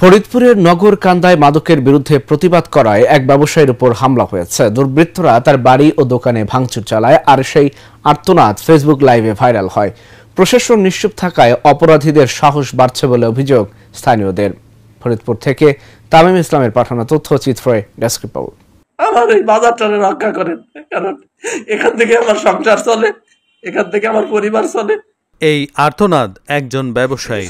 ফরিদপুরের নগরকান্দায় মাদকের বিরুদ্ধে প্রতিবাদ করায় এক ব্যবসায়ীর উপর হামলা হয়েছে। দুর্বৃত্তরা তার বাড়ি ও দোকানে ভাঙচুর চালায়, আর সেই আর্তনাদ ফেসবুক লাইভে ভাইরাল হয়। প্রশাসন নিশ্চুপ থাকায় অপরাধীদের সাহস বাড়ছে বলে অভিযোগ স্থানীয়দের। ফরিদপুর থেকে তামিম ইসলামের পাঠানো তথ্যচিত্রে ডেস্ক রিপোর্ট। আমার এই বাজারটা রক্ষা করেন, কারণ এখান থেকে আমার সংসার চলে, এখান থেকে আমার পরিবার চলে। এই আর্তনাদ একজন ব্যবসায়ী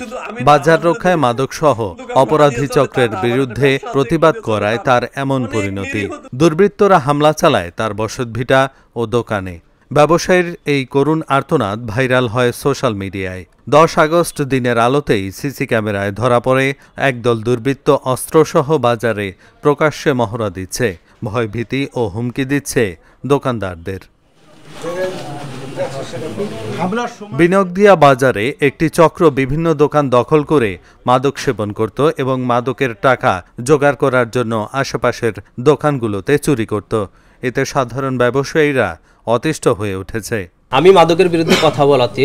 বাজার রক্ষায় মাদক সহ অপরাধী চক্রের বিরুদ্ধে প্রতিবাদ করায় তার এমন পরিণতি। দুর্বৃত্তরা হামলা চালায় তার বসতভিটা ও দোকানে। ব্যবসায়ীর এই করুণ আর্তনাদ ভাইরাল হয় সোশ্যাল মিডিয়ায়। 10 আগস্ট দিনের আলোতেই সিসি ক্যামেরায় ধরা পড়ে একদল দুর্বৃত্ত অস্ত্রসহ বাজারে প্রকাশ্যে মহড়া দিচ্ছে, ভয়ভীতি ও হুমকি দিচ্ছে দোকানদারদের। বিনগদিয়া বাজারে একটি চক্র বিভিন্ন দোকান দখল করে মাদক সেবন করত এবং মাদকের টাকা জোগাড় করার জন্য আশেপাশের দোকানগুলোতে চুরি করত। এতে সাধারণ ব্যবসায়ীরা অতিষ্ঠ হয়ে উঠেছে। আমি মাদকের বিরুদ্ধে কথা বলাতে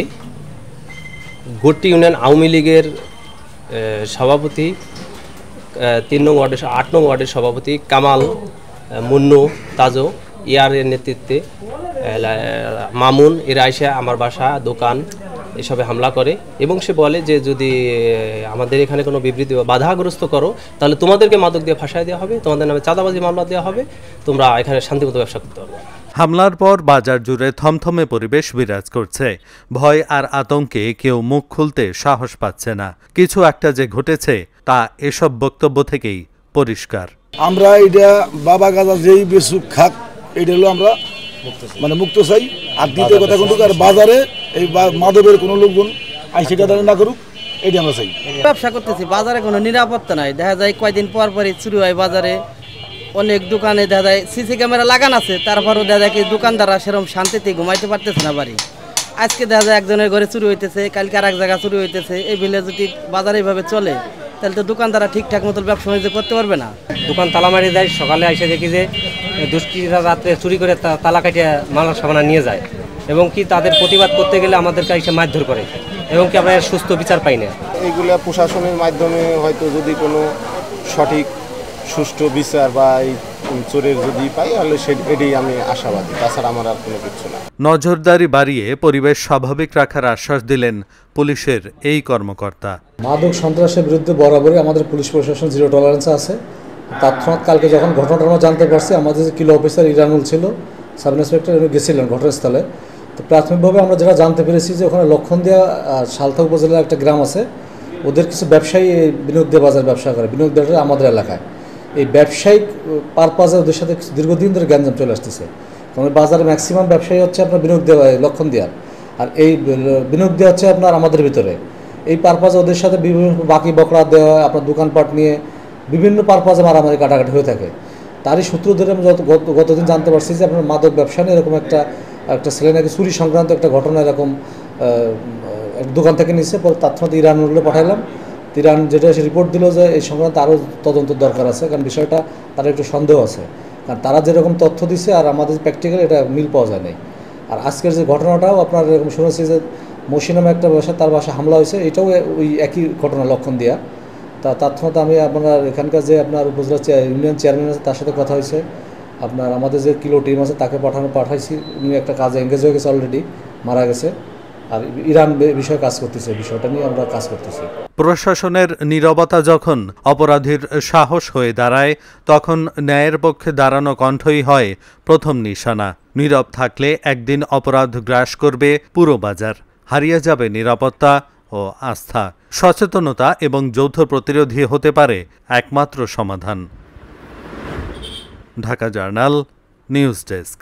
ঘটি ইউনিয়ন আওয়ামী লীগের সভাপতি 3 নং ওয়ার্ডের 8 নং ওয়ার্ডের সভাপতি কামাল, মুন্নু, তাজো ইয়ারের নেতৃত্বে মামুন এরা এসে আমার বাসা, দোকান এসবে হামলা করে এবং সে বলে যে যদি আমাদের এখানে কোনো বিবৃতি বা বাধাগ্রস্ত করো তাহলে তোমাদেরকে মাদক দিয়ে ফাঁসায় দেওয়া হবে, তোমাদের নামে চাঁদাবাজি মামলা দেওয়া হবে, তোমরা এখানে শান্তিমতো ব্যবসা করতে পারবে। হামলার পর বাজার জুড়ে থমথমে পরিবেশ বিরাজ করছে। ভয় আর আতঙ্কে কেউ মুখ খুলতে সাহস পাচ্ছে না। কিছু একটা যে ঘটেছে তা এসব বক্তব্য থেকেই পরিষ্কার। আমরা এটা বাবা গাজা যেই বেসুক খাক এটা হলো আমরা মুক্ত চাই। আর দ্বিতীয় কথা কিন্তু আর বাজারে এই মাদকের কোনো লোকজন আইসিটা না করুক, এটা আমরা চাই। ব্যবসা করতেছি, বাজারে কোনো নিরাপত্তা নাই। দেখা যায় কয়েকদিন পর পরই চুরি হয় বাজারে। অনেক দোকানে দেখা যায় সিসি ক্যামেরা লাগানো আছে, তারপরও দেখা যায় কি দোকানদাররা সেরকম শান্তিতে ঘুমাইতে পারতেছে না বাড়ি। আজকে দেখা যায় একজনের ঘরে চুরি হইতেছে, কালকে আর এক জায়গায় চুরি হইতেছে। এই বিলে যদি বাজারে এইভাবে চলে তাহলে তো দোকানদাররা ঠিকঠাক মতো ব্যবসা বাণিজ্য করতে পারবে না। দোকান তালা মারি দেয়, সকালে এসে দেখি যে দুষ্কৃতীরা রাত্রে চুরি করে তালা কাটিয়ে মাল সামানা নিয়ে যায় এবং কি তাদের প্রতিবাদ করতে গেলে আমাদেরকে এসে মারধর করে এবং কি আমরা সুস্থ বিচার পাই না। এইগুলা প্রশাসনের মাধ্যমে হয়তো যদি কোনো সঠিক সুষ্ঠু বিচার বা এই চোরের যদি পাই তাহলে এটাই আমি আশাবাদী, তাছাড়া আমার আর কোনো কিছু না। নজরদারি বাড়িয়ে পরিবেশ স্বাভাবিক রাখার আশ্বাস দিলেন পুলিশের এই কর্মকর্তা। মাদক সন্ত্রাসের বিরুদ্ধে বরাবরই আমাদের পুলিশ প্রশাসন জিরো টলারেন্স আছে। তৎক্ষণাৎ কালকে যখন ঘটনাটা আমরা জানতে পারছি, আমাদের যে কিলো অফিসার ইরানুল ছিল, সাব ইন্সপেক্টর, উনি গেছিলেন ঘটনাস্থলে। তো প্রাথমিকভাবে আমরা যেটা জানতে পেরেছি যে ওখানে লক্ষণদিয়া সালথা উপজেলার একটা গ্রাম আছে, ওদের কিছু ব্যবসায়ী বিনগদিয়া বাজার ব্যবসা করে। বিনগদিয়াটা আমাদের এলাকায় এই ব্যবসায়িক পারপাজে ওদের সাথে দীর্ঘদিন ধরে গ্যাঞ্জাম চলে আসতেছে। কারণ বাজারে ম্যাক্সিমাম ব্যবসায়ী হচ্ছে আপনার বিনগদিয়া, লক্ষণদিয়ার, আর এই বিনগদিয়া হচ্ছে আপনার আমাদের ভিতরে। এই পারপাজে ওদের সাথে বিভিন্ন বাকি বকরা দেওয়া হয়, আপনার দোকানপাট নিয়ে বিভিন্ন পারপাজে মারামারি কাটাকাটি হয়ে থাকে। তারই সূত্র ধরে আমি গতদিন জানতে পারছি যে আপনার মাদক ব্যবসা নিয়ে এরকম একটা ছেলে নাকি চুরি সংক্রান্ত একটা ঘটনা এরকম দোকান থেকে নিচ্ছে। পরে তৎক্ষণাৎ ইরানুলে পাঠাইলাম। ইরান যেটা সে রিপোর্ট দিল যে এই সংক্রান্ত আরও তদন্ত দরকার আছে, কারণ বিষয়টা তার একটু সন্দেহ আছে। কারণ তারা যেরকম তথ্য দিচ্ছে আর আমাদের প্র্যাকটিক্যালি এটা মিল পাওয়া যায় নাই। আর আজকের যে ঘটনাটাও আপনার এরকম শুনেছি যে মসি নামে একটা বাসা, তার বাসা হামলা হয়েছে, এটাও ওই একই ঘটনা লক্ষণদিয়া। তা তৎক্ষণাৎ আমি আপনার এখানকার যে আপনার উপজেলা ইউনিয়ন চেয়ারম্যান আছে তার সাথে কথা হয়েছে। আপনার আমাদের যে কিলো টিম আছে তাকে পাঠাইছি, উনি একটা কাজে এঙ্গেজ হয়ে গেছে, অলরেডি মারা গেছে। আর ইরান বিষয়ে কাজ করতেছে, বিষয়টা নিয়ে আমরা কাজ করতেছি। প্রশাসনের নীরবতা যখন অপরাধীর সাহস হয়ে দাঁড়ায়, তখন ন্যায়ের পক্ষে দাঁড়ানো কণ্ঠই হয় প্রথম নিশানা। নীরব থাকলে একদিন অপরাধ গ্রাস করবে পুরো বাজার, হারিয়ে যাবে নিরাপত্তা ও আস্থা। সচেতনতা এবং যৌথ প্রতিরোধী হতে পারে একমাত্র সমাধান। Dhaka journal, news desk.